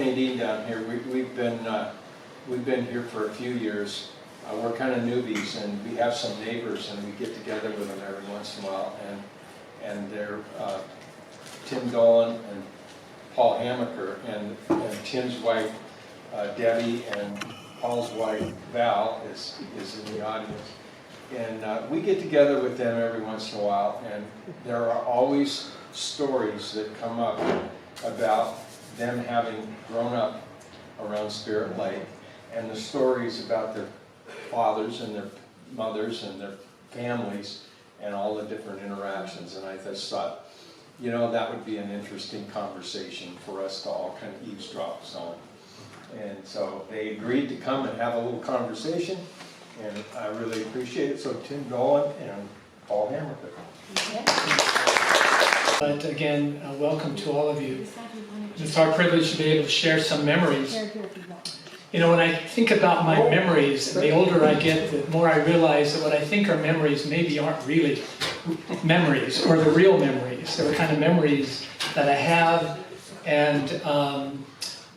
Nadine down here. We've been here for a few years. We're kind of newbies, and we have some neighbors, and we get together with them every once in a while. And they're Tim Dolan and Paul Hamacher, and Tim's wife Debbie, and Paul's wife Val is in the audience. And we get together with them every once in a while, and there are always stories that come up about them having grown up around Spirit Lake, and the stories about their fathers and their mothers and their families and all the different interactions. And I just thought, you know, that would be an interesting conversation for us to all kind of eavesdrop on. And so they agreed to come and have a little conversation, and I really appreciate it. So Tim Dolan and Paul Hamacher. But again, welcome to all of you. It's our privilege to be able to share some memories. You know, when I think about my memories, the older I get, the more I realize that what I think are memories maybe aren't really memories, or the real memories. They're the kind of memories that I have, and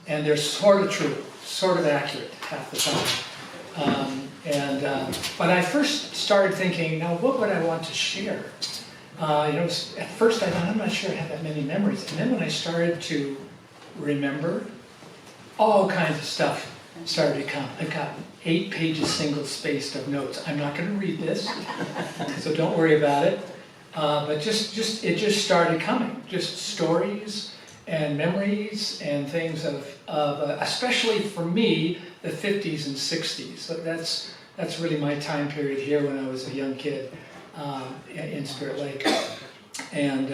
they're sort of true, sort of accurate half the time. But I first started thinking, now what would I want to share? You know, at first I thought, I'm not sure I have that many memories. And then when I started to remember, all kinds of stuff started to come. I've got 8 pages single-spaced of notes. I'm not going to read this, so don't worry about it. But it just started coming. Just stories and memories and things of especially for me, the 50s and 60s. So that's really my time period here when I was a young kid in Spirit Lake. And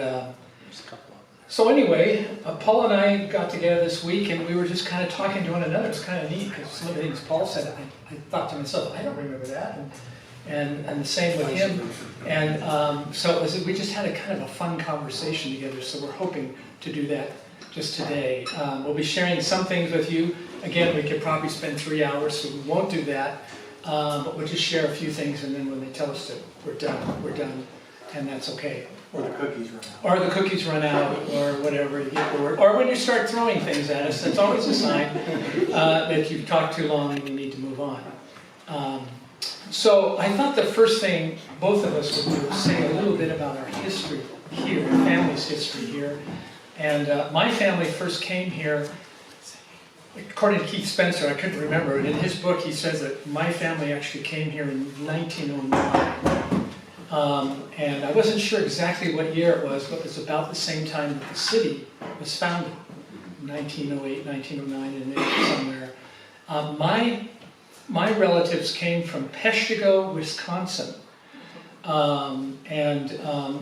so anyway, Paul and I got together this week, and we were just kind of talking to one another. It's kind of neat because some of the things Paul said, I thought to myself, I don't remember that, and the same with him. And so we just had a kind of a fun conversation together. So we're hoping to do that just today. We'll be sharing some things with you. Again, we could probably spend 3 hours, so we won't do that. But we'll just share a few things, and then when they tell us that we're done, and that's okay. Or the cookies run out. Or the cookies run out, or whatever you get bored. Or when you start throwing things at us, that's always a sign that you've talked too long and you need to move on. So I thought the first thing both of us would do is say a little bit about our history here, our family's history here. And my family first came here, according to Keith Spencer, I couldn't remember, and in his book he says that my family actually came here in 1909. And I wasn't sure exactly what year it was, but it was about the same time that the city was founded, 1908, 1909, in there somewhere. My relatives came from Peshtigo, Wisconsin, and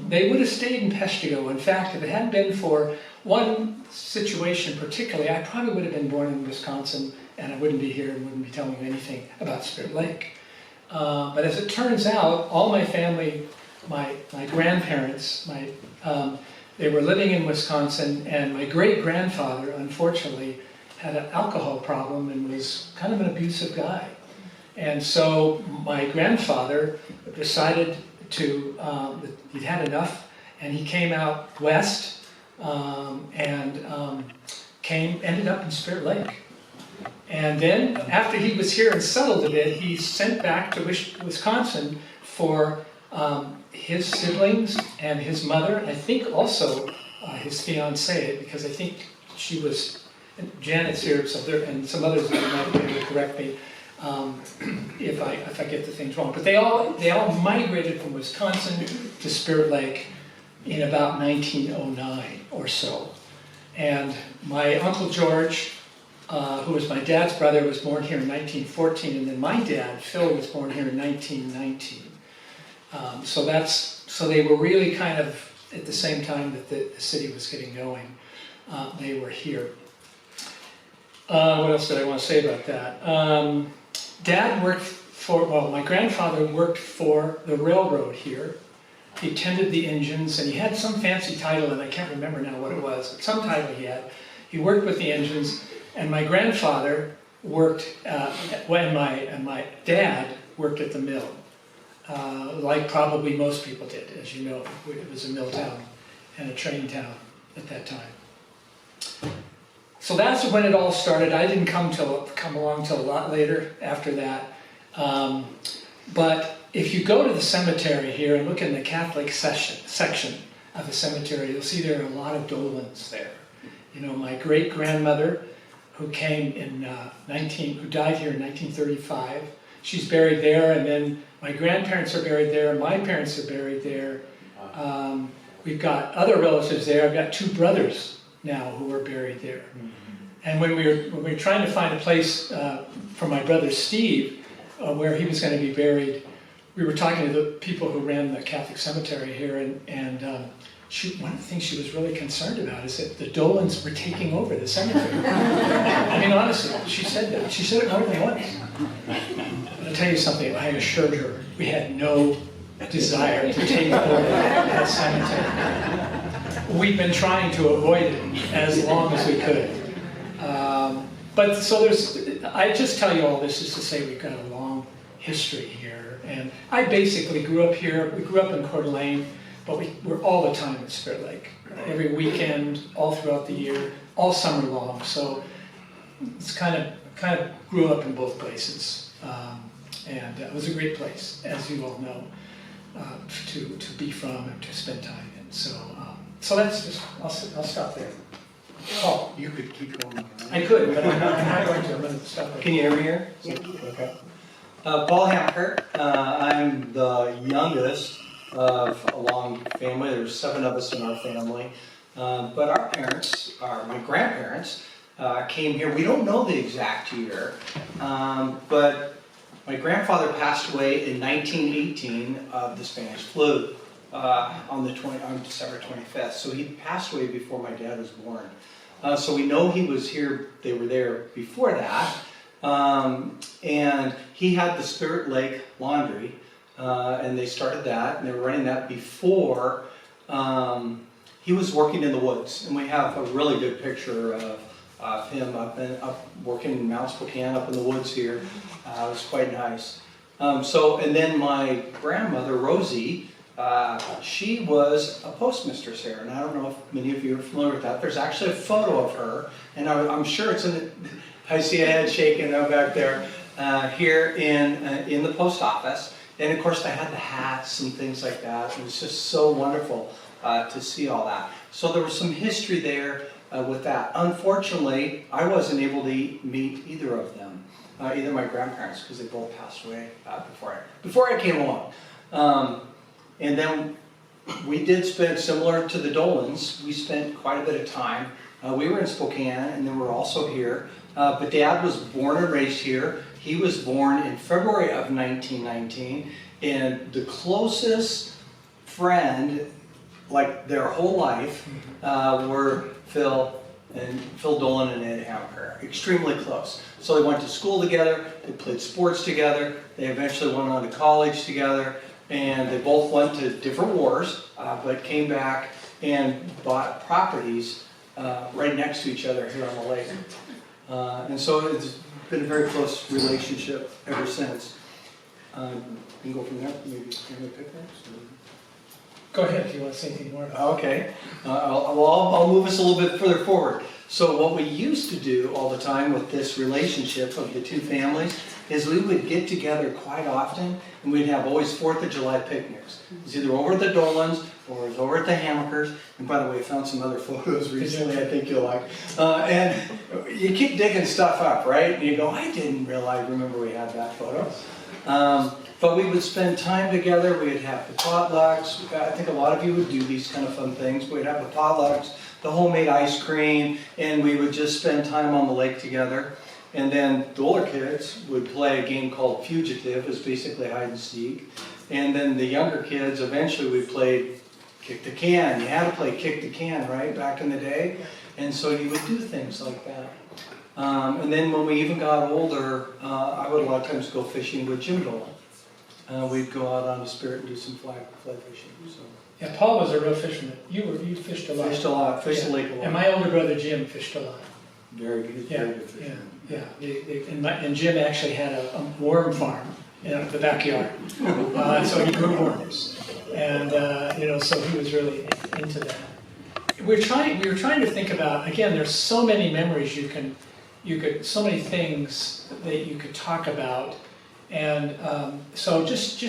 they would have stayed in Peshtigo. In fact, if it hadn't been for one situation particularly, I probably would have been born in Wisconsin, and I wouldn't be here and wouldn't be telling you anything about Spirit Lake. But as it turns out, all my family, my grandparents, they were living in Wisconsin, and my great-grandfather, unfortunately, had an alcohol problem and was kind of an abusive guy. And so my grandfather decided that he'd had enough, and he came out west and ended up in Spirit Lake. And then, after he was here and settled a bit, he sent back to Wisconsin for his siblings and his mother, I think also his fiancée, because I think she was, Janet's here, and some others might be able to correct me if I get the things wrong. But they all migrated from Wisconsin to Spirit Lake in about 1909 or so. And my Uncle George, who was my dad's brother, was born here in 1914, and then my dad, Phil, was born here in 1919. So they were really kind of at the same time that the city was getting going. They were here. What else did I want to say about that? Dad worked my grandfather worked for the railroad here. He tended the engines, and he had some fancy title, and I can't remember now what it was, but some title he had. He worked with the engines. And my grandfather worked, and my dad worked at the mill, like probably most people did, as you know. It was a mill town and a train town at that time. So that's when it all started. I didn't come along till a lot later after that. But if you go to the cemetery here and look in the Catholic section of the cemetery, you'll see there are a lot of Dolans there. You know, my great-grandmother, who came in who died here in 1935, she's buried there, and then my grandparents are buried there, my parents are buried there. We've got other relatives there. I've got 2 brothers now who are buried there. And when we were trying to find a place for my brother Steve, where he was going to be buried, we were talking to the people who ran the Catholic cemetery here, and one of the things she was really concerned about is that the Dolans were taking over the cemetery. I mean, honestly, she said that. She said it more than once. I'll tell you something, I assured her we had no desire to take over that cemetery. We've been trying to avoid it as long as we could. But so I just tell you all this just to say we've got a long history here. And I basically grew up here. We grew up in Coeur d'Alene, but we're all the time at Spirit Lake. Every weekend, all throughout the year, all summer long. So it's kind of grew up in both places. And it was a great place, as you all know, to be from and to spend time in. So that's just, I'll stop there. Oh, you could keep going. I could, but I'm not going to. I'm going to stop there. Can you hear me here? Yeah. Okay. Paul Hamacher. I'm the youngest of a long family. There's 7 of us in our family. But our parents, my grandparents, came here. We don't know the exact year, but my grandfather passed away in 1918 of the Spanish flu on December 25th. So he passed away before my dad was born. So we know he was here, they were there before that. And he had the Spirit Lake Laundry, and they started that, and they were running that before he was working in the woods. And we have a really good picture of him up working in Mount Spokane, up in the woods here. It was quite nice. And then my grandmother, Rosie, she was a postmistress here, and I don't know if many of you are familiar with that. There's actually a photo of her, and I'm sure it's in the, I see a head shaking back there, here in the post office. And of course they had the hats and things like that. It was just so wonderful to see all that. So there was some history there with that. Unfortunately, I wasn't able to meet either of them, either my grandparents, because they both passed away before I came along. And then we did spend, similar to the Dolans, we spent quite a bit of time. We were in Spokane, and then we're also here. But Dad was born and raised here. He was born in February of 1919, and the closest friend, like their whole life, were Phil Dolan and Ed Hamacher. Extremely close. So they went to school together, they played sports together, they eventually went on to college together, and they both went to different wars, but came back and bought properties right next to each other here on the lake. And so it's been a very close relationship ever since. You can go from there, maybe pick next. Go ahead if you want to say anything more about it. Okay, I'll move us a little bit further forward. So what we used to do all the time with this relationship of the 2 families is we would get together quite often, and we'd have always 4th of July picnics. It was either over at the Dolans or it was over at the Hamachers. And by the way, I found some other photos recently I think you'll like. And you keep digging stuff up, right? And you go, I didn't remember we had that photo. But we would spend time together. We'd have the potlucks. I think a lot of you would do these kind of fun things. We'd have the potlucks, the homemade ice cream, and we would just spend time on the lake together. And then the older kids would play a game called Fugitive. It's basically hide and seek. And then the younger kids, eventually we played Kick the Can. You had to play Kick the Can, right, back in the day? And so you would do things like that. And then when we even got older, I would a lot of times go fishing with Jim Dolan. We'd go out on the Spirit and do some fly fishing. So. Yeah, Paul was a real fisherman. You fished a lot. Fished a lot, fished the lake a lot. And my older brother Jim fished a lot. Very good, very good fisherman. And Jim actually had a worm farm in the backyard. So he grew worms. And, so he was really into that. we were trying to think about, again, there's so many memories so many things that you could talk about. And so just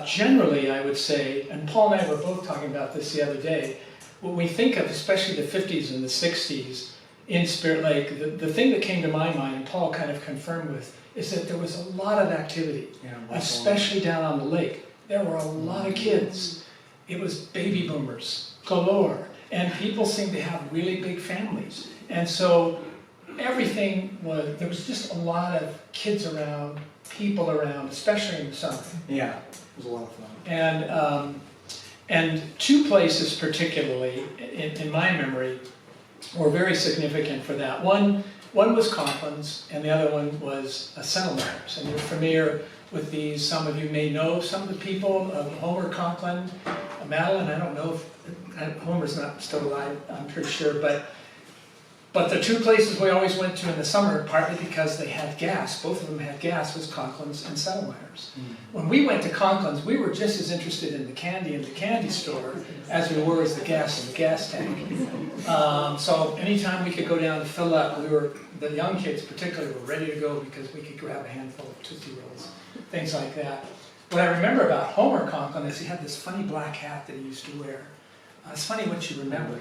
generally, I would say, and Paul and I were both talking about this the other day, when we think of especially the 50s and the 60s in Spirit Lake, the thing that came to my mind, and Paul kind of confirmed with, is that there was a lot of activity, especially down on the lake. There were a lot of kids. It was baby boomers galore, and people seemed to have really big families. And so there was just a lot of kids around, people around, especially in the summer. Yeah, it was a lot of fun. And two places particularly, in my memory, were very significant for that. One was Conklin's, and the other one was Sondahl's. And you're familiar with these. Some of you may know some of the people, Homer Conklin, Madeline. I don't know if Homer's not still alive, I'm pretty sure, but the two places we always went to in the summer, partly because they had gas, both of them had gas, was Conklin's and Sondahl's. When we went to Conklin's, we were just as interested in the candy in the candy store as we were as the gas in the gas tank. So anytime we could go down and fill up, the young kids particularly were ready to go because we could grab a handful of Tootsie Rolls, things like that. What I remember about Homer Conklin is he had this funny black hat that he used to wear. It's funny what you remember,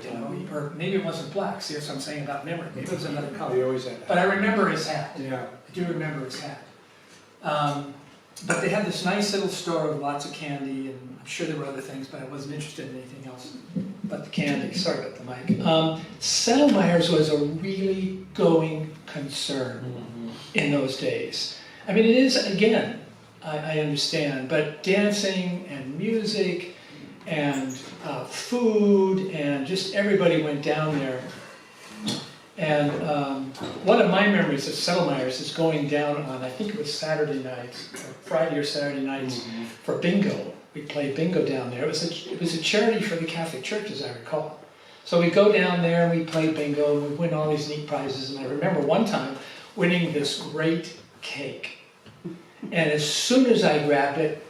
or maybe it wasn't black. See, that's what I'm saying about memory. Maybe it was another color. He always had that. But I remember his hat. Yeah. I do remember his hat. But they had this nice little store with lots of candy, and I'm sure there were other things, but I wasn't interested in anything else but the candy. Sorry about the mic. Sondahl's was a really going concern in those days. I mean, it is, again, I understand, but dancing and music and food, and just everybody went down there. And one of my memories of Sondahl's is going down on, I think it was Saturday nights, or Friday or Saturday nights, for bingo. We played bingo down there. It was a charity for the Catholic Church, as I recall. So we go down there and we play bingo, and we win all these neat prizes. And I remember one time winning this great cake. And as soon as I grabbed it,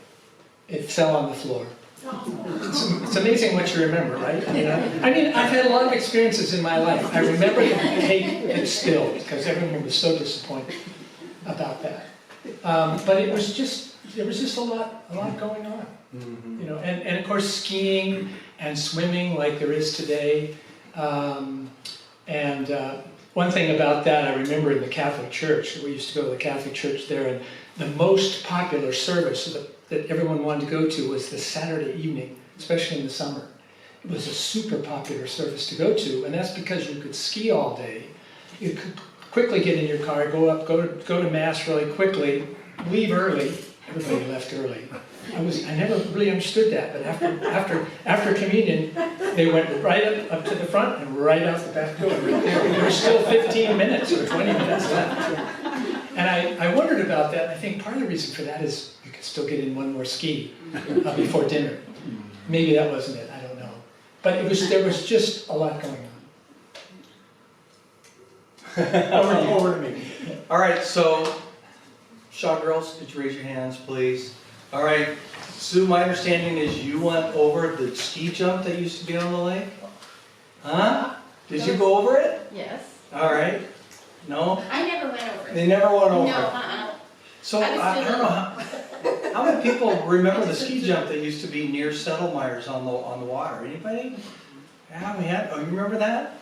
it fell on the floor. It's amazing what you remember, right? I mean, I've had a lot of experiences in my life. I remember the cake that spilled because everyone was so disappointed about that. But there was just a lot going on, and of course skiing and swimming like there is today. One thing about that, I remember in the Catholic Church, we used to go to the Catholic Church there, and the most popular service that everyone wanted to go to was the Saturday evening, especially in the summer. It was a super popular service to go to, and that's because you could ski all day. You could quickly get in your car, go to Mass really quickly, leave early. Everybody left early. I never really understood that, but after communion, they went right up to the front and right out the back door. There were still 15 minutes or 20 minutes left. And I wondered about that, and I think part of the reason for that is you could still get in one more ski before dinner. Maybe that wasn't it, I don't know. But there was just a lot going on. Over to me. All right, so, Shaw girls, could you raise your hands, please? All right, Sue, my understanding is you went over the ski jump that used to be on the lake? Huh? Did you go over it? Yes. All right. No? I never went over it. They never went over No, it. So I don't know how many people remember the ski jump that used to be near Sondahl's on the water. Anybody? Yeah, we had. Oh, you remember that?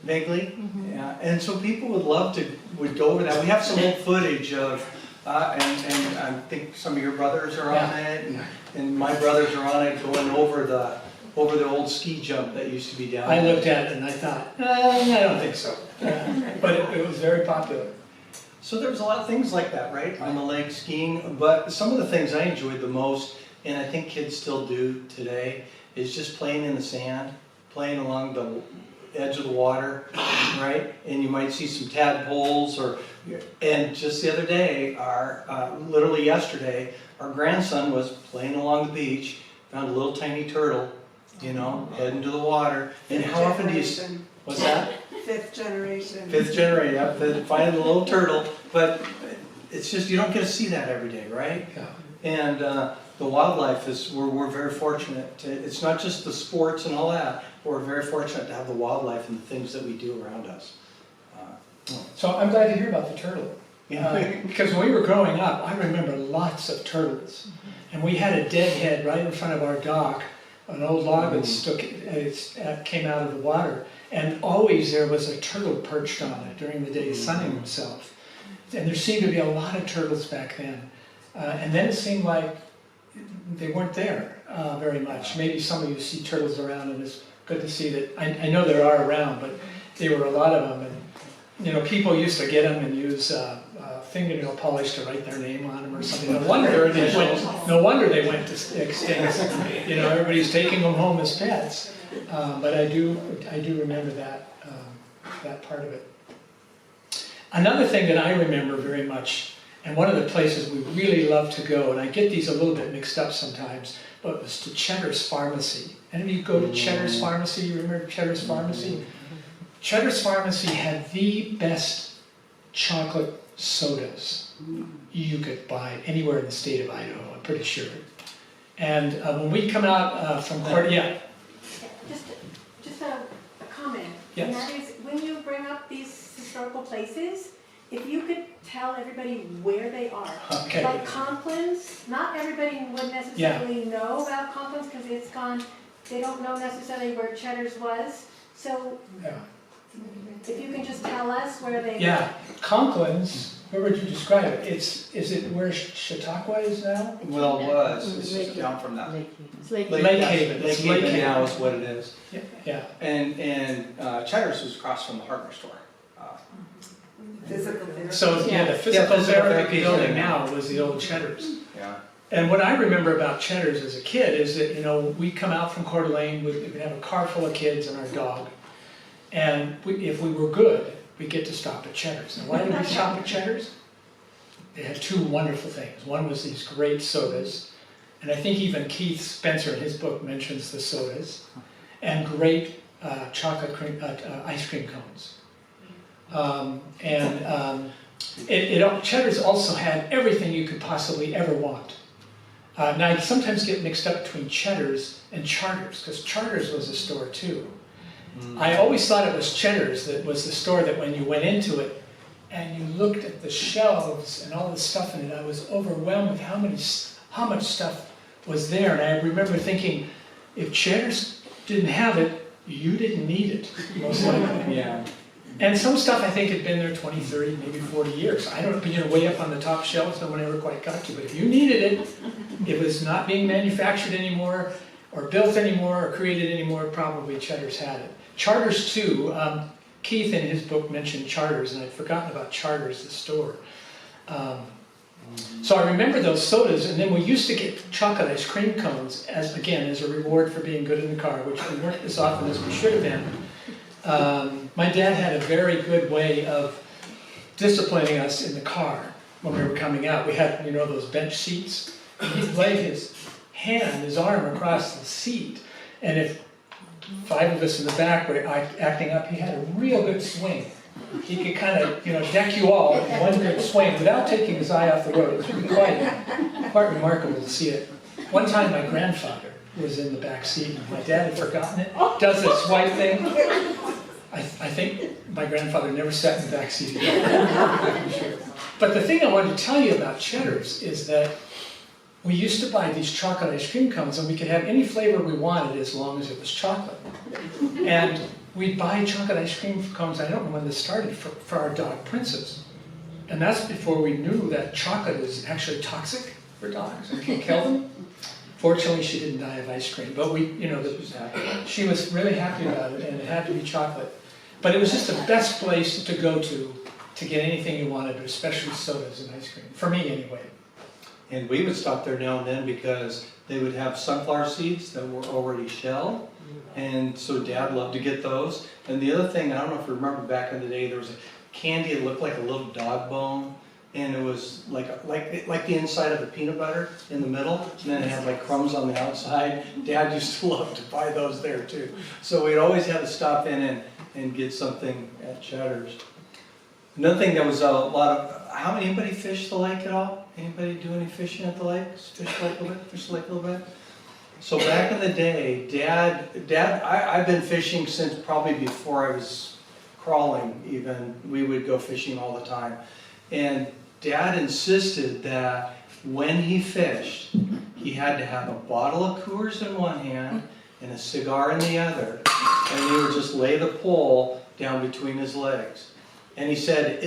Vaguely. Yeah. And so people would go over that. We have some old footage of, and I think some of your brothers are on it, and my brothers are on it, going over the old ski jump that used to be down there. I looked at it and I thought, I don't think so. But it was very popular. So there was a lot of things like that, right, on the lake skiing. But some of the things I enjoyed the most, and I think kids still do today, is just playing in the sand, playing along the edge of the water, right? And you might see some tadpoles, and just the other day, literally yesterday, our grandson was playing along the beach, found a little tiny turtle, heading to the water. And how often do you see? What's that? Fifth generation. Fifth generation, yeah, finding a little turtle. But it's just, you don't get to see that every day, right? Yeah. And the wildlife we're very fortunate. It's not just the sports and all that, we're very fortunate to have the wildlife and the things that we do around us. So I'm glad to hear about the turtle. Because when we were growing up, I remember lots of turtles. And we had a deadhead right in front of our dock, an old log that came out of the water. And always there was a turtle perched on it during the day, sunning himself. And there seemed to be a lot of turtles back then. And then it seemed like they weren't there very much. Maybe some of you see turtles around, and it's good to see that. I know there are around, but there were a lot of them. And you know, people used to get them and use fingernail polish to write their name on them or something. No wonder they went to extinct. You know, everybody's taking them home as pets. But I do remember that part of it. Another thing that I remember very much, and one of the places we really love to go, and I get these a little bit mixed up sometimes, but it was to Cheddars Pharmacy. Any of you go to Cheddars Pharmacy? You remember Cheddars Pharmacy? Cheddars Pharmacy had the best chocolate sodas you could buy anywhere in the state of Idaho, I'm pretty sure. And when we come out from court, yeah. Just a comment. Yes. And that is, when you bring up these historical places, if you could tell everybody where they are. Okay. Like Conklin's, not everybody would necessarily know about Conklin's because it's gone, they don't know necessarily where Cheddars was. So if you can just tell us where they Yeah, Conklin's, where would you describe it? Is it where Chautauqua is now? Well, it was. It's just down from that. Lake Haven. Lake Haven now is what it is. Yeah. And Cheddars was across from the hardware store. Physical therapy. So the physical therapy building now was the old Cheddars. Yeah. And what I remember about Cheddars as a kid is that, you know, we'd come out from Coeur d'Alene, we'd have a car full of kids and our dog. And if we were good, we'd get to stop at Cheddars. And why did we stop at Cheddars? They had two wonderful things. One was these great sodas, and I think even Keith Spencer in his book mentions the sodas, and great chocolate cream, ice cream cones. Cheddars also had everything you could possibly ever want. Now I sometimes get mixed up between Cheddars and Charters, because Charters was a store too. I always thought it was Cheddars that was the store that when you went into it and you looked at the shelves and all the stuff in it, I was overwhelmed with how much stuff was there. And I remember thinking, if Cheddars didn't have it, you didn't need it, most likely. Yeah. And some stuff I think had been there 20, 30, maybe 40 years. I don't know, you know, way up on the top shelves, no one ever quite got to. But if you needed it, it was not being manufactured anymore, or built anymore, or created anymore, probably Cheddars had it. Charters too, Keith in his book mentioned Charters, and I'd forgotten about Charters, the store. So I remember those sodas, and then we used to get chocolate ice cream cones, as a reward for being good in the car, which we weren't as often as we should have been. My dad had a very good way of disciplining us in the car when we were coming out. We had, you know, those bench seats. He'd lay his arm across the seat, and if 5 of us in the back were acting up, he had a real good swing. He could kind of, you know, deck you all in one good swing without taking his eye off the road. It was really quite remarkable to see it. One time my grandfather was in the back seat, and my dad had forgotten it. Does this white thing. I think my grandfather never sat in the back seat again. But the thing I wanted to tell you about Cheddars is that we used to buy these chocolate ice cream cones, and we could have any flavor we wanted as long as it was chocolate. And we'd buy chocolate ice cream cones, I don't know when this started, for our dog Princess. And that's before we knew that chocolate is actually toxic for dogs and can kill them. Fortunately, she didn't die of ice cream, but she was really happy about it, and it had to be chocolate. But it was just the best place to go to get anything you wanted, especially sodas and ice cream, for me anyway. And we would stop there now and then because they would have sunflower seeds that were already shelled. And so Dad loved to get those. And the other thing, I don't know if you remember back in the day, there was a candy that looked like a little dog bone. And it was like the inside of the peanut butter in the middle. And then it had like crumbs on the outside. Dad used to love to buy those there too. So we'd always have to stop in and get something at Cheddars. Another thing that was a lot of, anybody fish the lake at all? Anybody do any fishing at the lake? Fish the lake a little bit? So back in the day, I've been fishing since probably before I was crawling even. We would go fishing all the time. And Dad insisted that when he fished, he had to have a bottle of Coors in one hand and a cigar in the other. And he would just lay the pole down between his legs. And he said,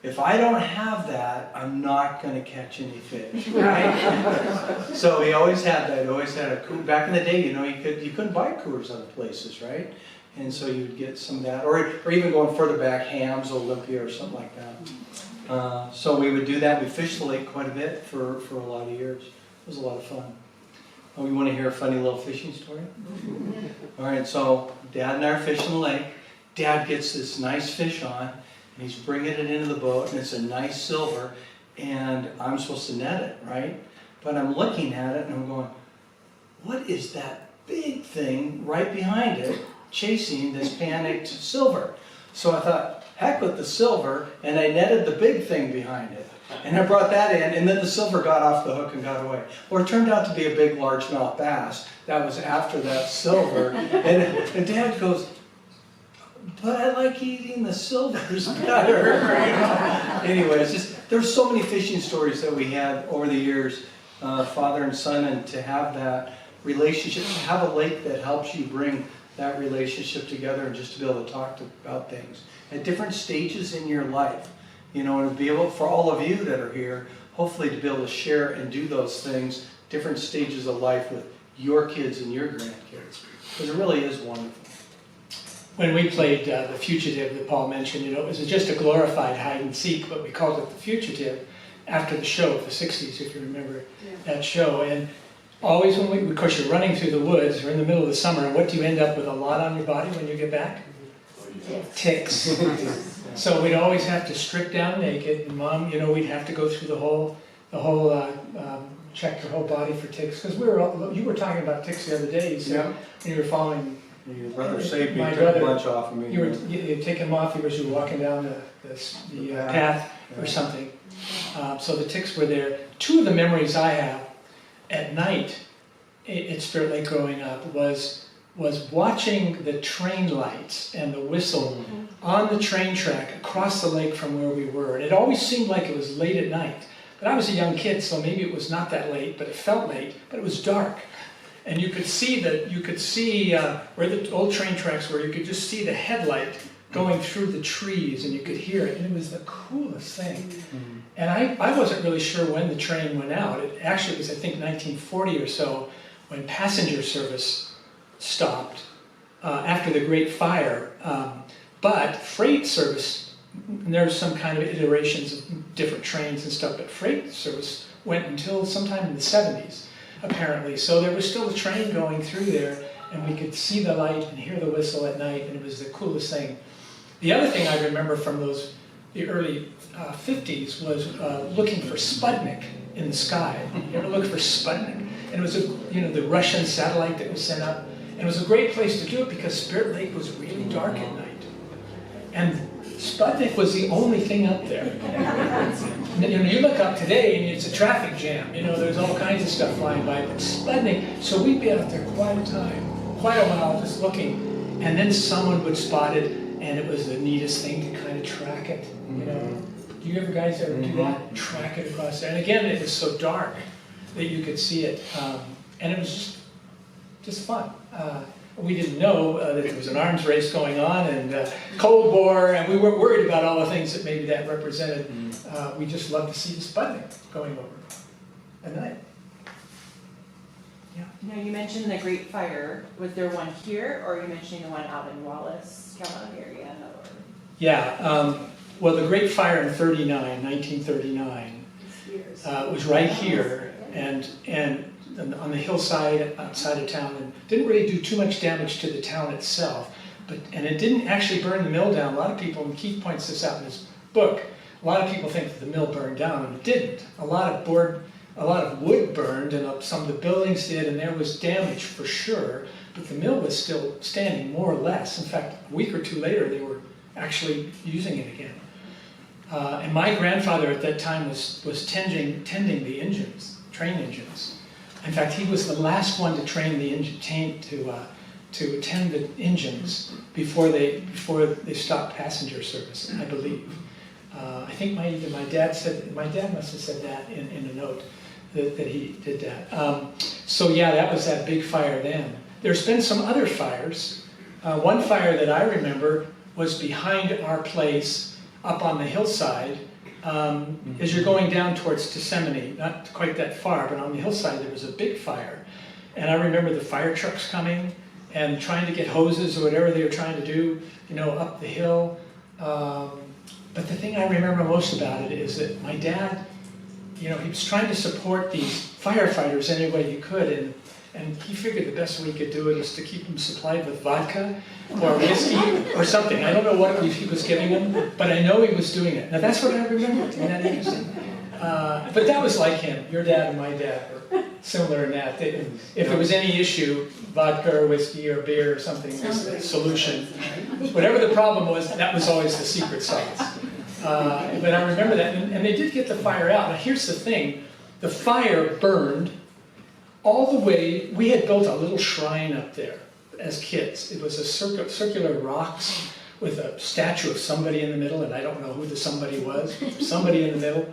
if I don't have that, I'm not going to catch any fish, right? So he always had that. He always had a Coors. Back in the day, you couldn't buy Coors other places, right? And so you'd get some of that, or even going further back, Hams, Olympia, or something like that. So we would do that. We fished the lake quite a bit for a lot of years. It was a lot of fun. Oh, you want to hear a funny little fishing story? All right, so Dad and I are fishing the lake. Dad gets this nice fish on, and he's bringing it into the boat, and it's a nice silver, and I'm supposed to net it, right? But I'm looking at it, and I'm going, what is that big thing right behind it chasing this panicked silver? So I thought, heck with the silver, and I netted the big thing behind it. And I brought that in, and then the silver got off the hook and got away. Well, it turned out to be a big largemouth bass. That was after that silver. And Dad goes, but I like eating the silvers better. Anyway, it's just, there's so many fishing stories that we had over the years, father and son, and to have that relationship, to have a lake that helps you bring that relationship together, and just to be able to talk about things at different stages in your life. And to be able, for all of you that are here, hopefully to be able to share and do those things, different stages of life with your kids and your grandkids. Because it really is wonderful. When we played The Fugitive that Paul mentioned, it was just a glorified hide and seek, but we called it The Fugitive after the show of the 60s, if you remember that show. And always when of course you're running through the woods, or in the middle of the summer, and what do you end up with a lot on your body when you get back? Ticks. So we'd always have to strip down naked, and Mom, we'd have to go through the whole check your whole body for ticks, because you were talking about ticks the other day, so when you were following. Your brother saved me, My took brother, a bunch off of me. You'd taken them off as you were walking down the path or something. So the ticks were there. Two of the memories I have at night at Spirit Lake growing up was watching the train lights and the whistle on the train track across the lake from where we were. And it always seemed like it was late at night. But I was a young kid, so maybe it was not that late, but it felt late, but it was dark. And you could see where the old train tracks were, you could just see the headlight going through the trees, and you could hear it, and it was the coolest thing. And I wasn't really sure when the train went out. It actually was, I think, 1940 or so, when passenger service stopped after the Great Fire. But freight service, there's some kind of iterations of different trains and stuff, but freight service went until sometime in the 70s. Apparently. So there was still a train going through there, and we could see the light and hear the whistle at night, and it was the coolest thing. The other thing I remember from the early 50s was looking for Sputnik in the sky. You ever look for Sputnik? And it was the Russian satellite that was sent up, and it was a great place to do it because Spirit Lake was really dark at night. And Sputnik was the only thing up there. You look up today and it's a traffic jam. There's all kinds of stuff flying by. But Sputnik, so we'd be out there quite a while just looking. And then someone would spot it, and it was the neatest thing to kind of track it. Do you guys ever do that? Track it across there. And again, it was so dark that you could see it. And it was just fun. We didn't know that there was an arms race going on, and Cold War, and we weren't worried about all the things that maybe that represented. We just loved to see the Sputnik going over at night. Yeah. Now, you mentioned the Great Fire. Was there one here, or are you mentioning the one out in Wallace, Kellogg area? Or? Yeah. Well, the Great Fire in 1939, was right here, and on the hillside outside of town, and didn't really do too much damage to the town itself, and it didn't actually burn the mill down. A lot of people, and Keith points this out in his book, a lot of people think that the mill burned down, and it didn't. A lot of wood burned, and some of the buildings did, and there was damage for sure, but the mill was still standing more or less. In fact, a week or two later, they were actually using it again. And my grandfather at that time was tending the engines, train engines. In fact, he was the last one to train the to attend the engines before they stopped passenger service, I believe. I think my dad must have said that in a note that he did that. So yeah, that was that big fire then. There's been some other fires. One fire that I remember was behind our place up on the hillside. As you're going down towards Yosemite, not quite that far, but on the hillside there was a big fire. And I remember the fire trucks coming and trying to get hoses or whatever they were trying to do, up the hill. But the thing I remember most about it is that my dad, he was trying to support these firefighters any way he could, and he figured the best way he could do it is to keep them supplied with vodka or whiskey or something. I don't know what he was giving them, but I know he was doing it. Now that's what I remember. Isn't that interesting? But that was like him. Your dad and my dad were similar in that. If there was any issue, vodka or whiskey or beer or something was the solution. Whatever the problem was, that was always the secret sauce. But I remember that, and they did get the fire out. Now here's the thing. The fire burned all the way. We had built a little shrine up there as kids. It was a circular rocks with a statue of somebody in the middle, and I don't know who the somebody was, somebody in the middle.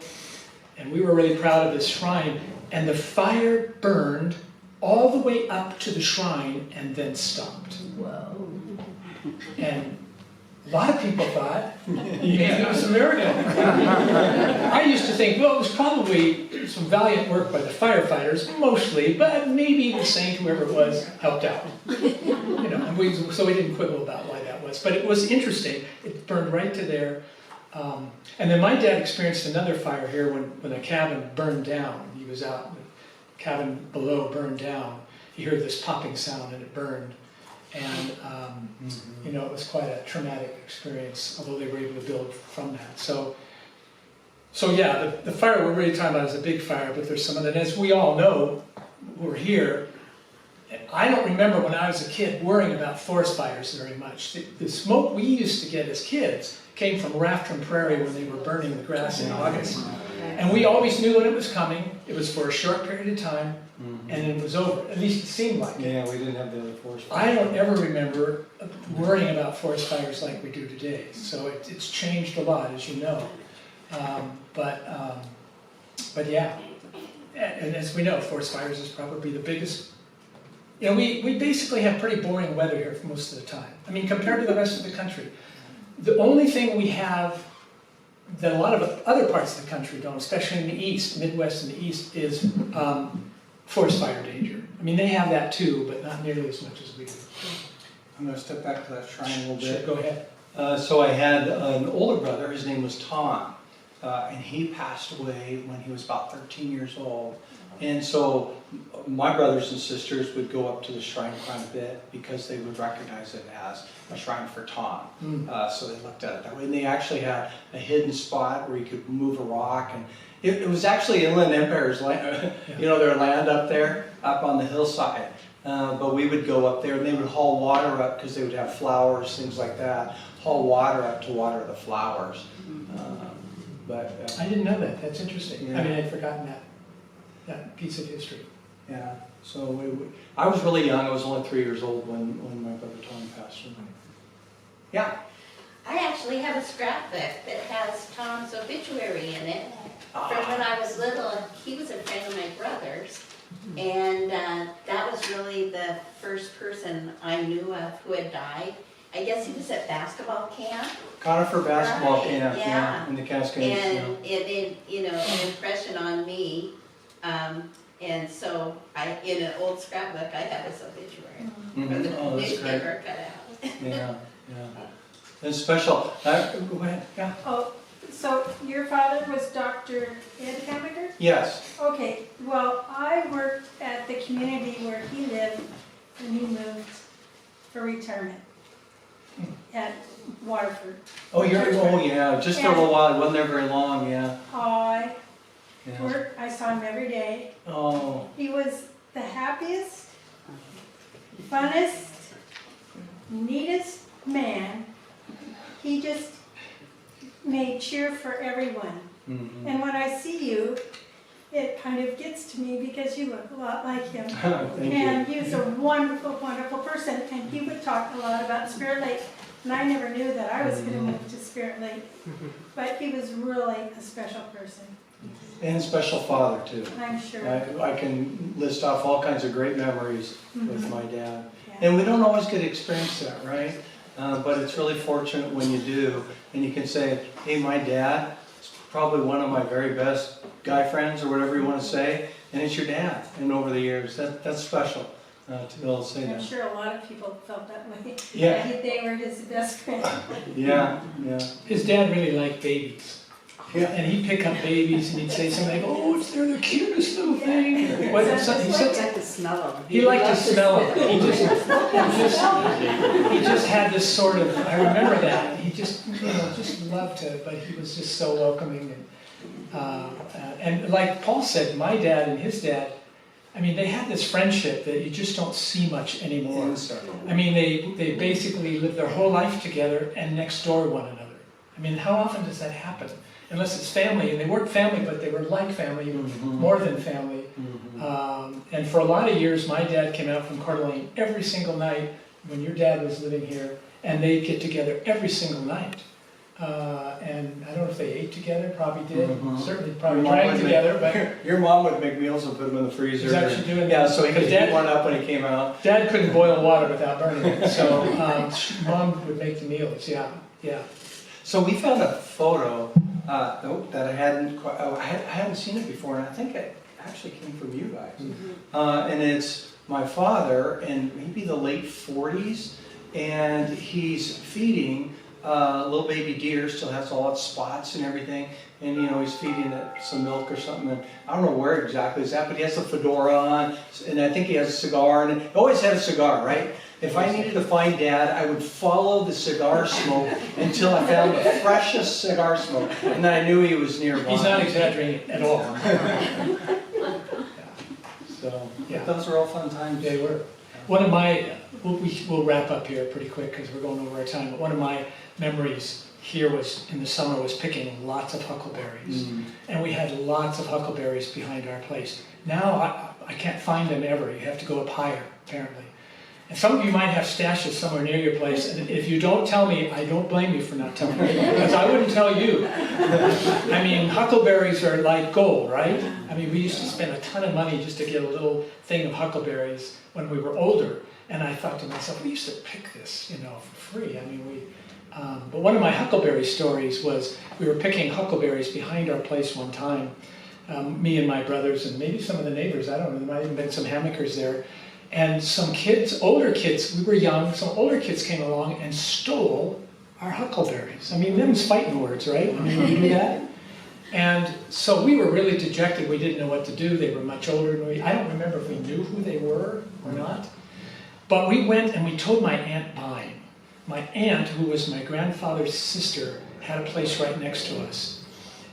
And we were really proud of this shrine. And the fire burned all the way up to the shrine and then stopped. Whoa. And a lot of people thought it was a miracle. I used to think, well, it was probably some valiant work by the firefighters, mostly, but maybe the saint, whoever it was, helped out. And so we didn't quibble about why that was. But it was interesting. It burned right to there. And then my dad experienced another fire here when a cabin burned down. He was out, the cabin below burned down. He heard this popping sound and it burned. And, it was quite a traumatic experience, although they were able to build from that. So yeah, the fire we're really talking about is a big fire, but there's some other, and as we all know, we're here. I don't remember when I was a kid worrying about forest fires very much. The smoke we used to get as kids came from Rafton Prairie when they were burning the grass in August. And we always knew when it was coming. It was for a short period of time, and it was over. At least it seemed like it. Yeah, we didn't have the other forest fires. I don't ever remember worrying about forest fires like we do today. So it's changed a lot, as you know. But yeah, and as we know, forest fires is probably the biggest. We basically have pretty boring weather here for most of the time. I mean, compared to the rest of the country. The only thing we have that a lot of other parts of the country don't, especially in the east, Midwest and the east, is forest fire danger. I mean, they have that too, but not nearly as much as we do. I'm going to step back to that shrine a little bit. Sure, go ahead. So I had an older brother, his name was Tom, and he passed away when he was about 13 years old. And so my brothers and sisters would go up to the shrine quite a bit because they would recognize it as a shrine for Tom. So they looked at it that way. And they actually had a hidden spot where you could move a rock. And it was actually Inland Empire's land, their land up there, up on the hillside. But we would go up there and they would haul water up because they would have flowers, things like that. Haul water up to water the flowers. I didn't know that. That's interesting. Yeah. I mean, I'd forgotten that piece of history. Yeah, so I was really young. I was only 3 years old when my brother Tom passed away. Yeah. I actually have a scrapbook that has Tom's obituary in it from when I was little. He was a friend of my brother's, and that was really the first person I knew of who had died. I guess he was at basketball camp. Conifer basketball Right, camp, yeah. in the Cascades. And it made, an impression on me. And so in an old scrapbook, I have his obituary from the Oh, that's great. newspaper cut out. Yeah. It's special. Go ahead. Yeah. Oh, so your father was Dr. Ed Hamacher? Yes. Okay, well, I worked at the community where he lived when he moved for retirement at Waterford. Oh, yeah. Just for a little while. It wasn't there very long. Yeah. I Yeah. I saw him every day. Oh. He was the happiest, funnest, neatest man. He just made cheer for everyone. Mm-hmm. And when I see you, it kind of gets to me because you look a lot like him. Thank And you. he was a wonderful, wonderful person, and he would talk a lot about Spirit Lake. And I never knew that I was going to move to Spirit Lake, but he was really a special person, And a special father too. I'm sure. I can list off all kinds of great memories with my dad. Yeah. And we don't always get to experience that, right? But it's really fortunate when you do, and you can say, hey, my dad is probably one of my very best guy friends, or whatever you want to say, and it's your dad. And over the years, that's special to be able to say I'm that. sure a lot of people felt that way. Yeah. They were his best friend. Yeah, yeah. His dad really liked babies. Yeah. And he'd pick up babies and he'd say something like, oh, they're the cutest little thing. What, he said, to smell them. he liked to smell them. He just had this sort of, I remember that. He just, just loved it, but he was just so welcoming. And like Paul said, my dad and his dad, I mean, they had this friendship that you just don't see much anymore. I mean, they basically lived their whole life together and next door one another. I mean, how often does that happen? Unless it's family, and they weren't family, but they were like family, more than family. And for a lot of years, my dad came out from Coeur d'Alene every single night when your dad was living here, and they'd get together every single night. And I don't know if they ate together, probably did. Certainly probably drank together, but... Your mom would make meals and put them in the freezer. He's actually doing that. Yeah, so he could Because heat one up when he came out. Dad couldn't boil water without burning it, so Mom would make the meals, yeah. So we found a photo that I hadn't seen it before, and I think it actually came from you guys. And it's my father in maybe the late 40s, and he's feeding little baby deer, still has all its spots and everything, and he's feeding it some milk or something, and I don't know where exactly it's at, but he has a fedora on, and I think he has a cigar, and he always had a cigar, right? If I needed to find Dad, I would follow the cigar smoke until I found the freshest cigar smoke, and then I knew he was nearby. He's not exaggerating at all. So, Yeah. those were all fun times. They were. One of my, we'll wrap up here pretty quick because we're going over our time, but one of my memories here was, in the summer, was picking lots of huckleberries. And we had lots of huckleberries behind our place. Now, I can't find them ever. You have to go up higher, apparently. And some of you might have stashes somewhere near your place, and if you don't tell me, I don't blame you for not telling me, because I wouldn't tell you. I mean, huckleberries are like gold, right? I mean, we used to spend a ton of money just to get a little thing of huckleberries when we were older, and I thought to myself, we used to pick this, for free. I mean, but one of my huckleberry stories was, we were picking huckleberries behind our place one time, me and my brothers, and maybe some of the neighbors, I don't know, there might have been some Hamachers there. And some kids, older kids, we were young, some older kids came along and stole our huckleberries. I mean, them's fighting words, right? I mean, when you do that. And so we were really dejected. We didn't know what to do. They were much older than we. I don't remember if we knew who they were or not. But we went and we told my Aunt Vine. My aunt, who was my grandfather's sister, had a place right next to us.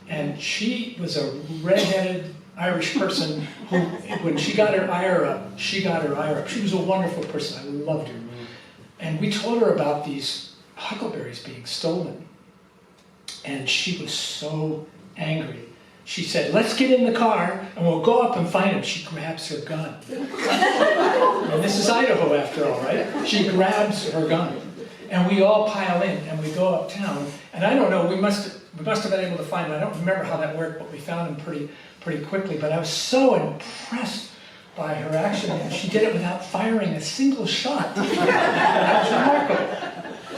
And she was a redheaded Irish person who, when she got her ire up, she got her ire up. She was a wonderful person. I loved her. And we told her about these huckleberries being stolen. And she was so angry. She said, let's get in the car and we'll go up and find them. She grabs her gun. And this is Idaho after all, right? She grabs her gun. And we all pile in and we go uptown. And I don't know, we must have been able to find them. I don't remember how that worked, but we found them pretty quickly. But I was so impressed by her action, and she did it without firing a single shot. That was remarkable.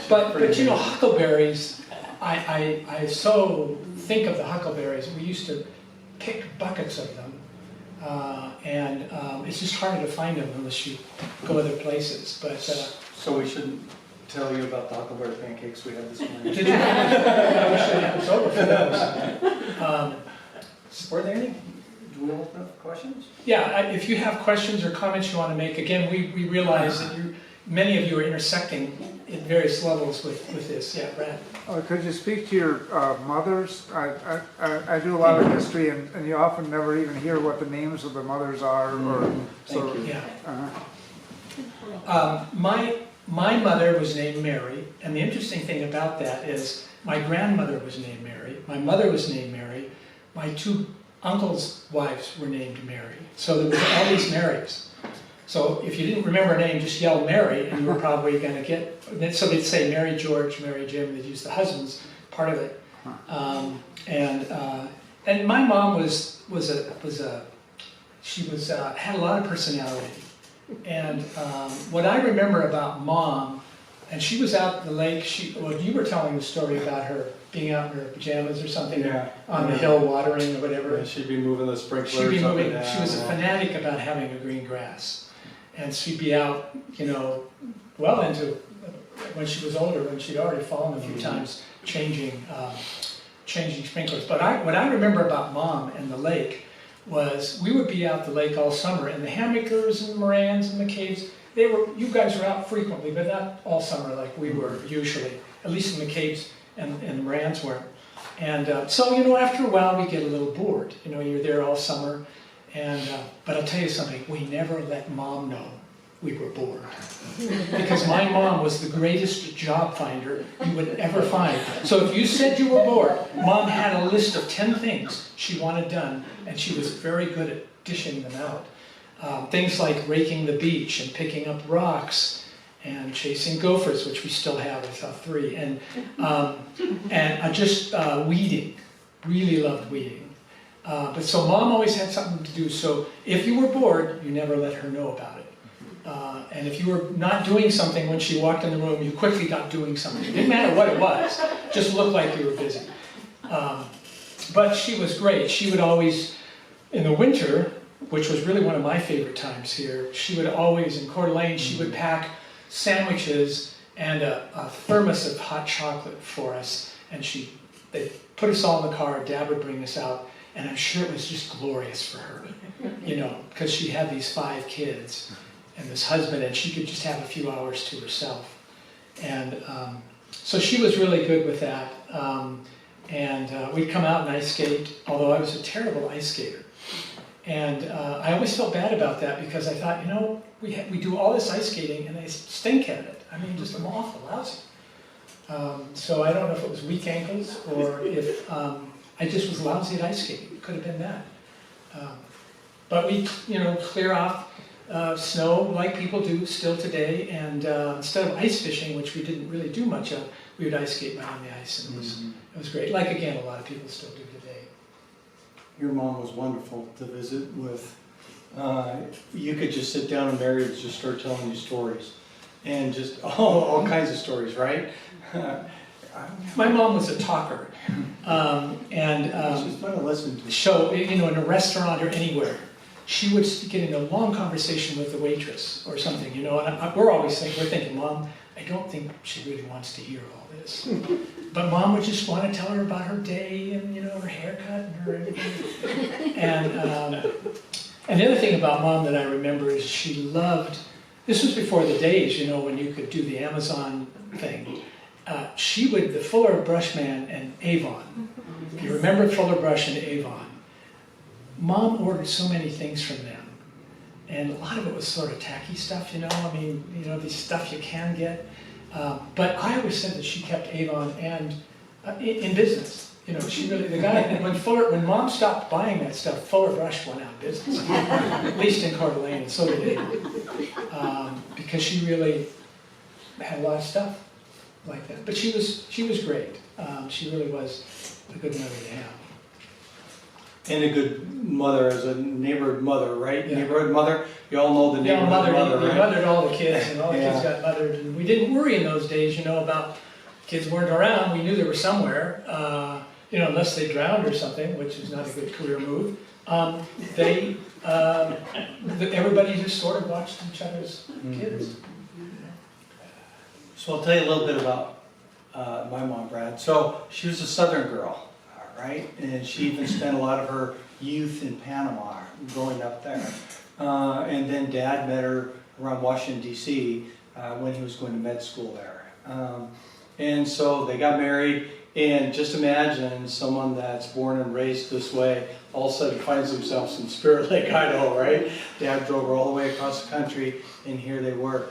But huckleberries, I so think of the huckleberries. We used to pick buckets of them, and it's just harder to find them unless you go other places. But So we shouldn't tell you about the huckleberry pancakes we had this morning. did you? I wish I was over for those. Were there any? Do we open up for questions? Yeah, if you have questions or comments you want to make, again, we realize that many of you are intersecting at various levels with this. Yeah, Brad. Could you speak to your mothers? I do a lot of history, and you often never even hear what the names of the mothers are. Thank you. Yeah. My mother was named Mary, and the interesting thing about that is my grandmother was named Mary, my mother was named Mary, my two uncle's wives were named Mary. So there was all these Marys. So if you didn't remember a name, just yell Mary, and you were probably going to get. So they'd say Mary George, Mary Jim. They'd use the husband's part of it. And my mom had a lot of personality. And what I remember about Mom, and she was out at the lake. You were telling the story about her being out in her pajamas or something on the hill watering or whatever. Yeah, she'd be moving the sprinklers. She'd be up moving. and down. She was a fanatic about having a green grass, and she'd be out, well into when she was older, when she'd already fallen a few times, changing sprinklers. But what I remember about Mom and the lake was we would be out the lake all summer, and the Hamachers and the Morans and the McCabe's, you guys were out frequently, but not all summer like we were usually, at least the McCabe's and the Morans weren't. And so, after a while we get a little bored. You're there all summer, but I'll tell you something, we never let Mom know we were bored. Because my mom was the greatest job finder you would ever find. So if you said you were bored, Mom had a list of 10 things she wanted done, and she was very good at dishing them out. Things like raking the beach and picking up rocks and chasing gophers, which we still have, I saw 3, and just weeding. Really loved weeding. But so Mom always had something to do. So if you were bored, you never let her know about it. And if you were not doing something when she walked in the room, you quickly got doing something. It didn't matter what it was, just looked like you were busy. But she was great. She would always, in the winter, which was really one of my favorite times here, she would always, in Coeur d'Alene, she would pack sandwiches and a thermos of hot chocolate for us. And they'd put us all in the car, Dad would bring us out, and I'm sure it was just glorious for her, because she had these 5 kids and this husband, and she could just have a few hours to herself. And so she was really good with that. We'd come out and ice skate, although I was a terrible ice skater. And I always felt bad about that because I thought, we do all this ice skating and I stink at it. I mean, just I'm awful lousy. So I don't know if it was weak ankles or if I just was lousy at ice skating. It could have been that. But we, clear off snow like people do still today, and instead of ice fishing, which we didn't really do much of, we would ice skate right on the ice, and it was great. Like, again, a lot of people still do today. Your mom was wonderful to visit with. You could just sit down and Mary would just start telling you stories, and just all kinds of stories, right? My mom was a talker, She's fun to listen to. So, in a restaurant or anywhere, she would get in a long conversation with the waitress or something, and we're thinking, Mom, I don't think she really wants to hear all this. But Mom would just want to tell her about her day and, her haircut and her everything. And the other thing about Mom that I remember is she loved, this was before the days, when you could do the Amazon thing. The Fuller Brush Man and Avon. If you remember Fuller Brush and Avon, Mom ordered so many things from them. And a lot of it was sort of tacky stuff, the stuff you can get. But I always said that she kept Avon and in business. She really, when Mom stopped buying that stuff, Fuller Brush went out of business. At least in Coeur d'Alene, and so did Avon. Because she really had a lot of stuff like that. But she was great. She really was a good mother to have. And a good mother as a neighborhood mother, right? Yeah. Neighborhood mother. You all know the neighborhood mother, They right? mothered all the kids, and all the kids got mothered. And we didn't worry in those days, about kids weren't around. We knew they were somewhere, unless they drowned or something, which is not a good career move. Everybody just sort of watched each other's kids. So I'll tell you a little bit about my mom, Brad. So she was a Southern girl, right? And she even spent a lot of her youth in Panama, growing up there. And then Dad met her around Washington, D.C. When he was going to med school there. And so they got married, and just imagine someone that's born and raised this way all of a sudden finds themselves in Spirit Lake, Idaho, right? Dad drove her all the way across the country, and here they were.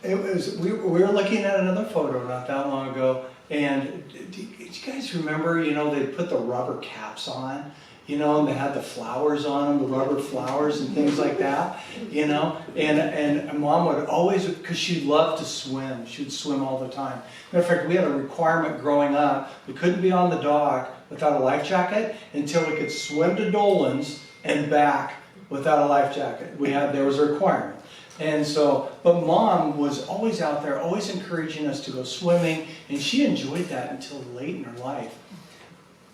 We were looking at another photo not that long ago And do you guys remember, they put the rubber caps on, and they had the flowers on them, the rubber flowers and things like that, and Mom would always, because she loved to swim, she would swim all the time. Matter of fact, we had a requirement growing up, we couldn't be on the dock without a life jacket until we could swim to Dolan's and back without a life jacket. There was a requirement. And so, but Mom was always out there, always encouraging us to go swimming, and she enjoyed that until late in her life.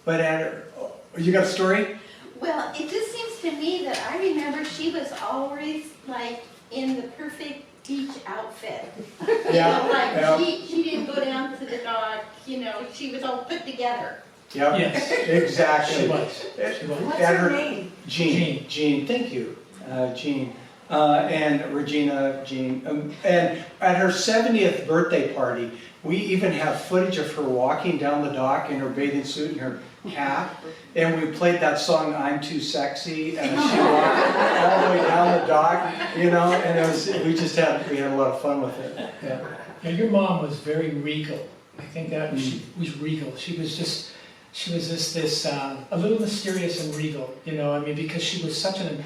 But you got a story? Well, it just seems to me that I remember she was always like in the perfect beach outfit. Yeah. She didn't go down to the dock, she was all put together. Yep. Yes. Exactly. She was. What's her name? Jean, thank you, Jean. And Regina, Jean. And at her 70th birthday party, we even have footage of her walking down the dock in her bathing suit and her cap. And we played that song, I'm Too Sexy, and she walked all the way down the dock, and it was, we had a lot of fun with it. Yeah, your mom was very regal. I think that she was regal. She was just this a little mysterious and regal, because she was such an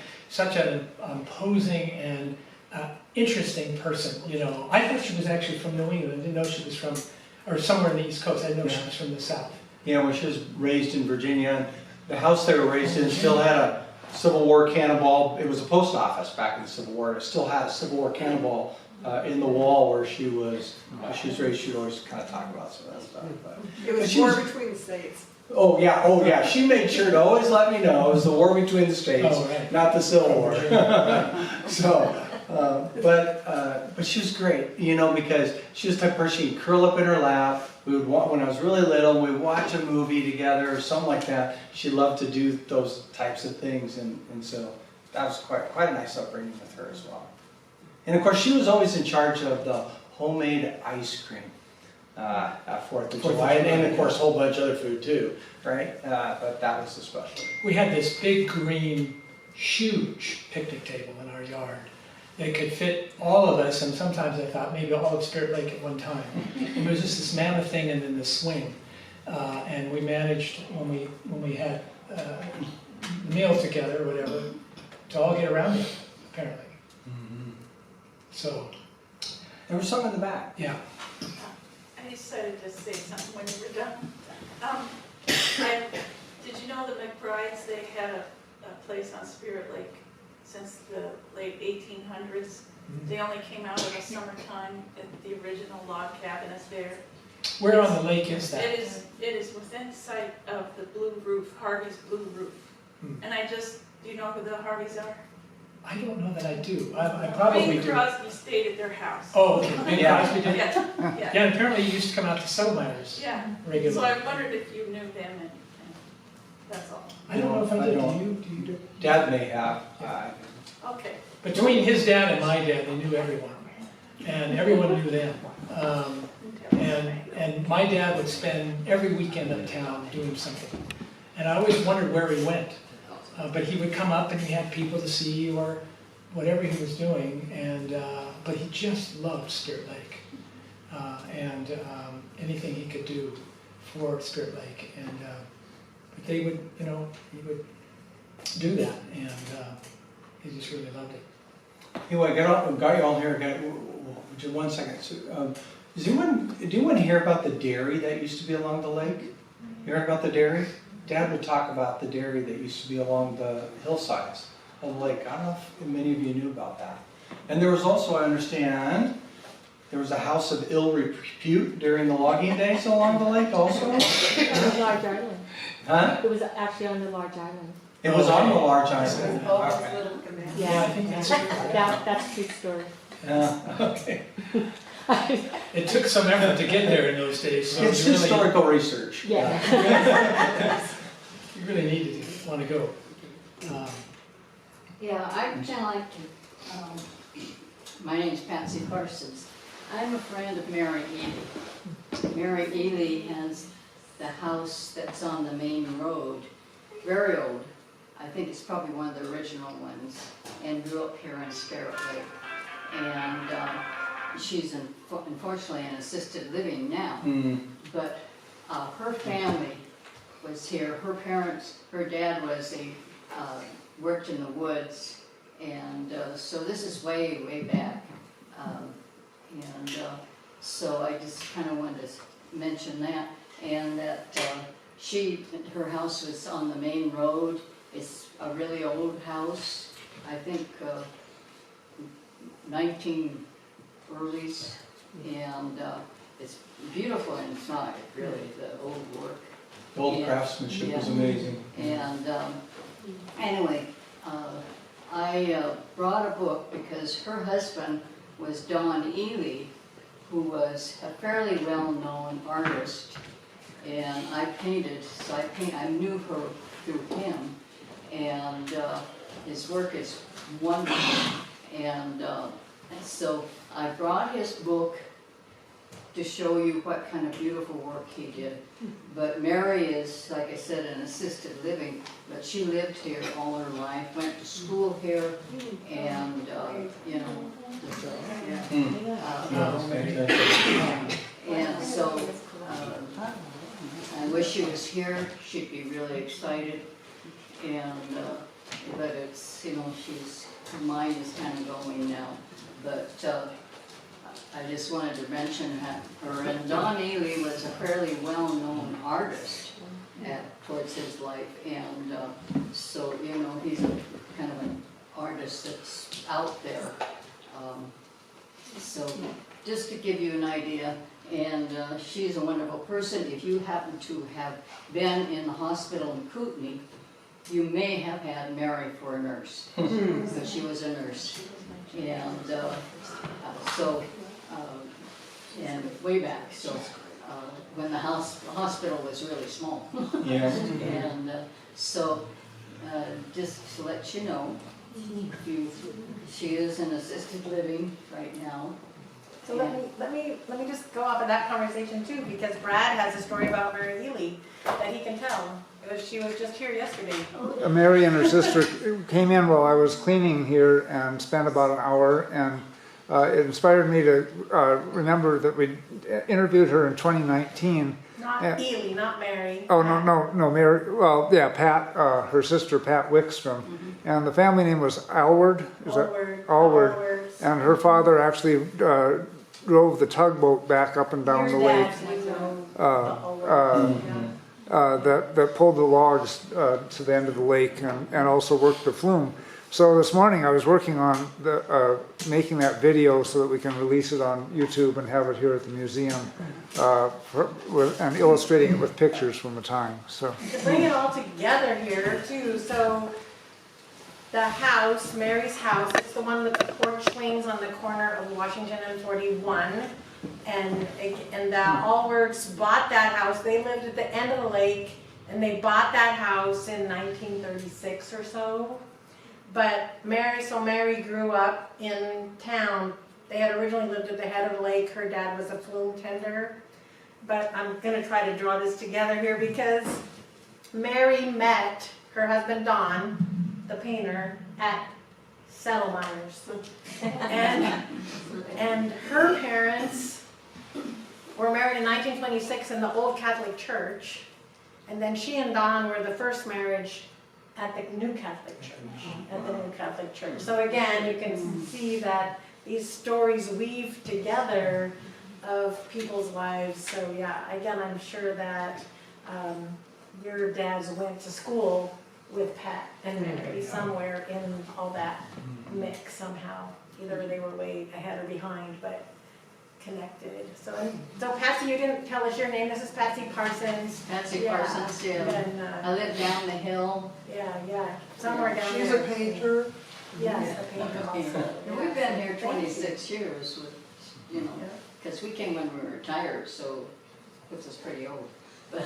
imposing and interesting person, I thought she was actually from New England. I didn't know she was from, or somewhere in the East Coast. I didn't know she was from the South. When she was raised in Virginia, the house they were raised in still had a Civil War cannonball. It was a post office back in the Civil War. It still had a Civil War cannonball in the wall where she was raised. She'd always kind of talk about some of that stuff. But it was war between the states. Oh yeah. She made sure to always let me know it was the war between the states, not the Civil War. So, but she was great, because she was the type of person she'd curl up in her lap. We would when I was really little, we'd watch a movie together or something like that. She loved to do those types of things, and so that was quite a nice upbringing with her as well. And of course, she was always in charge of the homemade ice cream. At 4th of July, and of course a whole bunch of other food too, right? But that was the special. We had this big green, huge picnic table in our yard that could fit all of us, and sometimes I thought maybe all of Spirit Lake at one time. And it was just this mammoth thing and then this swing. And we managed, when we had meals together or whatever, to all get around it, apparently. Mm-hmm. So. There was some in the back. Yeah. I decided to say something when you were done. Did you know the McBrides, they had a place on Spirit Lake since the late 1800s. They only came out in the summertime, and the original log cabin is there. Where on the lake is that? It is within sight of the blue roof, Harvey's blue roof. And do you know who the Harveys are? I don't know that I do. I probably Bing do. Crosby stayed at their house. Oh, okay. Bing Crosby did? Yeah. Yeah, and apparently you used to come out to settle matters regularly. So I wondered if you knew them, and that's all. I don't know if I did. Do you do? Dad may have. Okay. Between his dad and my dad, they knew everyone. And everyone knew them. And my dad would spend every weekend in town doing something. And I always wondered where he went. But he would come up and he had people to see or whatever he was doing. But he just loved Spirit Lake. And anything he could do for Spirit Lake. But they would, he would do that. And he just really loved it. Anyway, got you all here. Just 1 second. So, did anyone hear about the dairy that used to be along the lake? You heard about the dairy? Dad would talk about the dairy that used to be along the hillsides of the lake. I don't know if many of you knew about that. And there was also, I understand, there was a house of ill repute during the logging days along the lake also. On the large island. Huh? It was actually on the large island. It was on the large island. Yeah, I think that's true. That's a true story. Okay. It took some effort to get there in those days. So It's you really, historical research. Yeah. you really needed to want to go. Yeah, I'd kind of like to, my name's Patsy Parsons. I'm a friend of Mary Eley. Mary Eley has the house that's on the main road, very old. I think it's probably one of the original ones, and grew up here in Spirit Lake. And she's unfortunately in assisted living now. But her family was here. Her parents, her dad was worked in the woods, and so this is way, way back. So I just kind of wanted to mention that, and that her house was on the main road. It's a really old house, I think 1940s, and it's beautiful inside, really, the old work. The old craftsmanship is amazing. And anyway, I brought a book because her husband was Don Eley, who was a fairly well-known artist, and I painted, so I knew her through him, and his work is wonderful, and so I brought his book to show you what kind of beautiful work he did. But Mary is, like I said, in assisted living, but she lived here all her life, went to school here, and, you know, and so I wish she was here. She'd be really excited, and but it's, you know, her mind is kind of going now, but I just wanted to mention her. And Don Eley was a fairly well-known artist towards his life, and so, you know, he's a kind of an artist that's out there. So just to give you an idea, and she's a wonderful person. If you happen to have been in the hospital in Kootenai, you may have had Mary for a nurse, because she was a nurse, and and way back, so when the hospital was really small. And so just to let you know, she is in assisted living right now. So let me just go off of that conversation too, because Brad has a story about Mary Eley that he can tell. She was just here yesterday. Mary and her sister came in while I was cleaning here and spent about an hour, and it inspired me to remember that we interviewed her in 2019. Not Eley, not Mary. Oh, no, Mary, well, yeah, Pat, her sister, Pat Wickstrom. And the family name was Alward. Alward. And her father actually drove the tugboat back up and down the lake. That pulled the logs to the end of the lake, and also worked the flume. So this morning I was working on making that video so that we can release it on YouTube and have it here at the museum, and illustrating it with pictures from the time. So to bring it all together here too, so the house, Mary's house, it's the one with the porch swings on the corner of Washington and 41. And the Allworks bought that house. They lived at the end of the lake, and they bought that house in 1936 or so. But Mary grew up in town. They had originally lived at the head of the lake. Her dad was a flume tender. But I'm going to try to draw this together here, because Mary met her husband Don, the painter, at Settlemeyer's. And her parents were married in 1926 in the Old Catholic Church, and then she and Don were the first marriage at the New Catholic Church. So again, you can see that these stories weave together of people's lives. So yeah, again, I'm sure that your dads went to school with Pat and Mary somewhere in all that mix somehow. Either they were way ahead or behind, but connected. So Patsy, you didn't tell us your name. This is Patsy Parsons. Patsy Parsons, yeah. And, I live down the hill. Yeah, somewhere down She's there. a painter. Yes, a painter also. And we've been here 26 years with, you know, because we came when we were retired, so it puts us pretty old. But,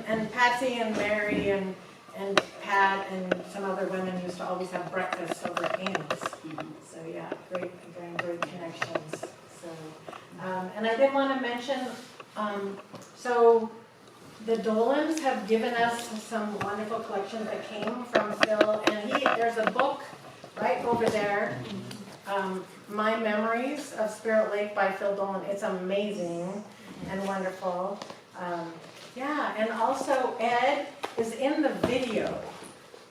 and Patsy and Mary and Pat and some other women used to always have breakfast over at Amy's. So yeah, great connections. So, and I did want to mention, so the Dolans have given us some wonderful collections that came from Phil, and there's a book right over there My Memories of Spirit Lake by Phil Dolan. It's amazing and wonderful. Yeah, and also Ed is in the video.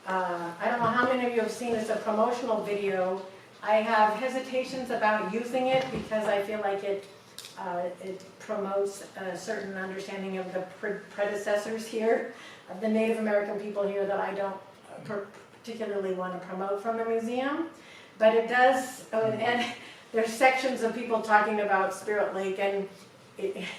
I don't know how many of you have seen it. It's a promotional video. I have hesitations about using it because I feel like it promotes a certain understanding of the predecessors here, of the Native American people here that I don't particularly want to promote from the museum. But it does, and there's sections of people talking about Spirit Lake, and if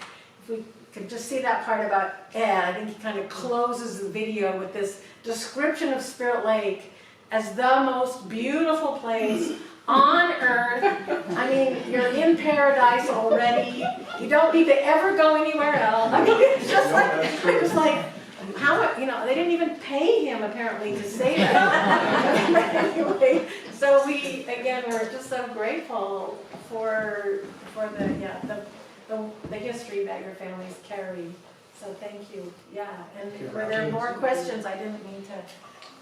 we could just see that part about Ed, I think he kind of closes the video with this description of Spirit Lake as the most beautiful place on earth. I mean, you're in paradise already. You don't need to ever go anywhere else. I mean, it's just like, I was like, how, they didn't even pay him apparently to say that. But anyway, so we're just so grateful for the history that your families carry. So thank you. Yeah, and were there more questions? I didn't mean to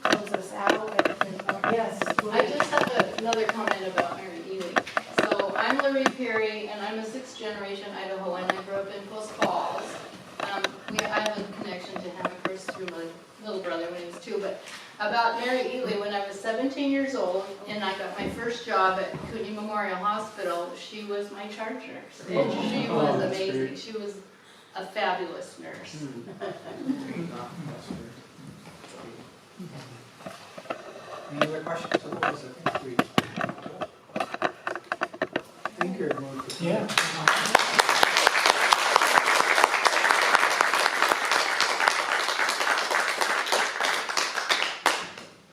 close us out. But, yes. I just have another comment about Mary Eley. So I'm Larry Perry, and I'm a 6th generation Idahoan. I grew up in Post Falls. I have a connection to Hamacher through my little brother when he was 2. But about Mary Eley, when I was 17 years old, and I got my first job at Cooney Memorial Hospital, she was my charge nurse. And she was amazing. She was a fabulous nurse. Any other questions? Otherwise, I think we thank you everyone for coming. Yeah.